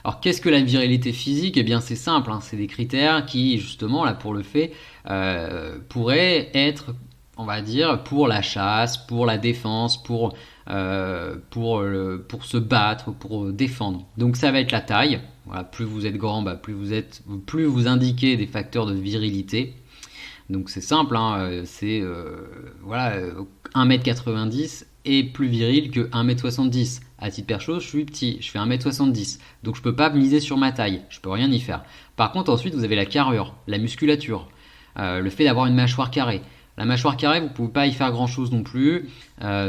Alors qu'est-ce que la virilité physique? Eh bien c'est simple, hein, c'est des critères qui justement là pour le fait pourraient être, on va dire, pour la chasse, pour la défense, pour se battre, pour défendre. Donc ça va être la taille. Voilà, plus vous êtes grand, plus vous indiquez des facteurs de virilité. Donc c'est simple, hein, c'est voilà, 1m90 est plus viril que 1m70. À titre perso, je suis petit, je fais 1m70. Donc je peux pas miser sur ma taille, je peux rien y faire. Par contre, ensuite, vous avez la carrure, la musculature, le fait d'avoir une mâchoire carrée. La mâchoire carrée, vous ne pouvez pas y faire grand chose non plus.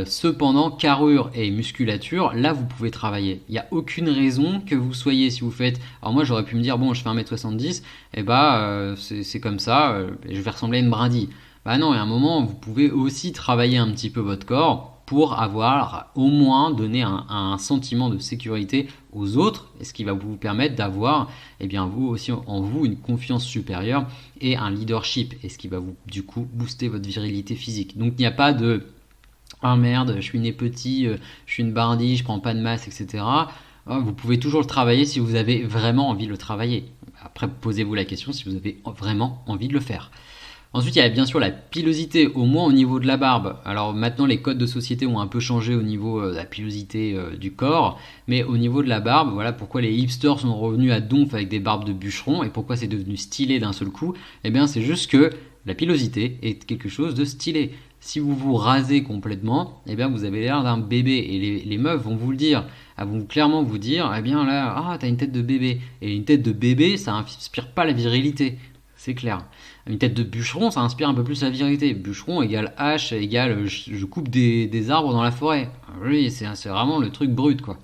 Cependant, carrure et musculature, là, vous pouvez travailler. Il n'y a aucune raison que vous soyez, si vous faites. Alors, moi, j'aurais pu me dire, bon, je fais 1m70, et bah, c'est comme ça, je vais ressembler à une brindille. Bah non, il y a un moment, vous pouvez aussi travailler un petit peu votre corps pour avoir au moins donné un sentiment de sécurité aux autres, et ce qui va vous permettre d'avoir, eh bien, vous aussi en vous une confiance supérieure et un leadership, et ce qui va vous du coup booster votre virilité physique. Donc il n'y a pas de ah merde, je suis né petit, je suis une bardie, je prends pas de masse, etc. Vous pouvez toujours le travailler si vous avez vraiment envie de le travailler. Après, posez-vous la question si vous avez vraiment envie de le faire. Ensuite, il y a bien sûr la pilosité, au moins au niveau de la barbe. Alors maintenant, les codes de société ont un peu changé au niveau de la pilosité du corps, mais au niveau de la barbe, voilà pourquoi les hipsters sont revenus à donf avec des barbes de bûcherons et pourquoi c'est devenu stylé d'un seul coup. Eh bien, c'est juste que la pilosité est quelque chose de stylé. Si vous vous rasez complètement, eh bien, vous avez l'air d'un bébé et les meufs vont vous le dire. Elles vont clairement vous dire, eh bien là, ah, t'as une tête de bébé. Et une tête de bébé, ça inspire pas la virilité. C'est clair. Une tête de bûcheron, ça inspire un peu plus la virilité. Bûcheron égale hache égale je coupe des arbres dans la forêt. Oui, c'est vraiment le truc brut, quoi.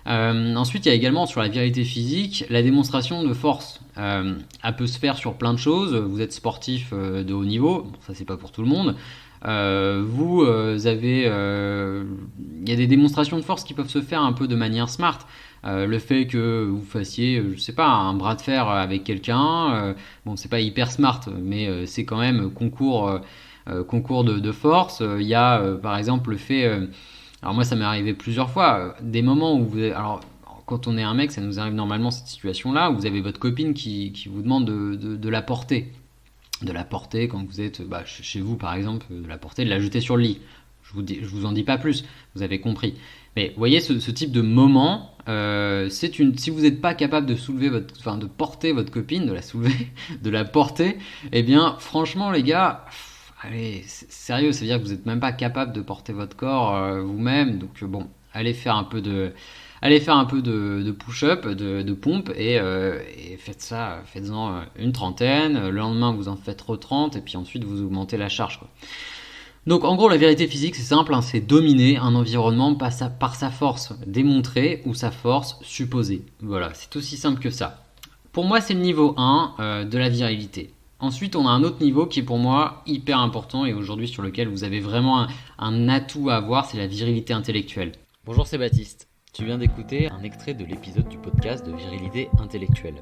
Ensuite, il y a également sur la virilité physique la démonstration de force. Elle peut se faire sur plein de choses. Vous êtes sportif de haut niveau, bon, ça c'est pas pour tout le monde. Vous avez, il y a des démonstrations de force qui peuvent se faire un peu de manière smart. Le fait que vous fassiez, je sais pas, un bras de fer avec quelqu'un, bon, c'est pas hyper smart, mais c'est quand même concours de force. Il y a par exemple le fait, alors moi ça m'est arrivé plusieurs fois, des moments où alors quand on est un mec, ça nous arrive normalement cette situation-là, où vous avez votre copine qui vous demande de la porter. De la porter quand vous êtes chez vous par exemple, de la porter, de la jeter sur le lit. Je vous en dis pas plus, vous avez compris. Mais vous voyez, ce type de moment, si vous n'êtes pas capable de de porter votre copine, de la soulever, de la porter, eh bien, franchement, les gars, allez, sérieux, ça veut dire que vous n'êtes même pas capable de porter votre corps vous-même. Donc, bon, allez faire un peu de push-up, de pompe, et faites-en une trentaine. Le lendemain, vous en faites 30, et puis ensuite, vous augmentez la charge, quoi. Donc en gros, la vérité physique, c'est simple, hein, c'est dominer un environnement par sa force démontrée ou sa force supposée. Voilà, c'est aussi simple que ça. Pour moi, c'est le niveau 1 de la virilité. Ensuite, on a un autre niveau qui est pour moi hyper important et aujourd'hui sur lequel vous avez vraiment un atout à avoir, c'est la virilité intellectuelle. Bonjour, c'est Baptiste. Tu viens d'écouter un extrait de l'épisode du podcast de Virilité intellectuelle.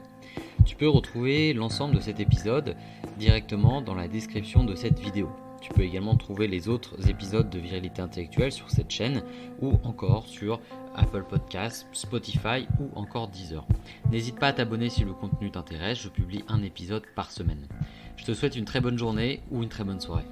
Tu peux retrouver l'ensemble de cet épisode directement dans la description de cette vidéo. Tu peux également trouver les autres épisodes de Virilité intellectuelle sur cette chaîne ou encore sur Apple Podcasts, Spotify ou encore Deezer. N'hésite pas à t'abonner si le contenu t'intéresse, je publie un épisode par semaine. Je te souhaite une très bonne journée ou une très bonne soirée.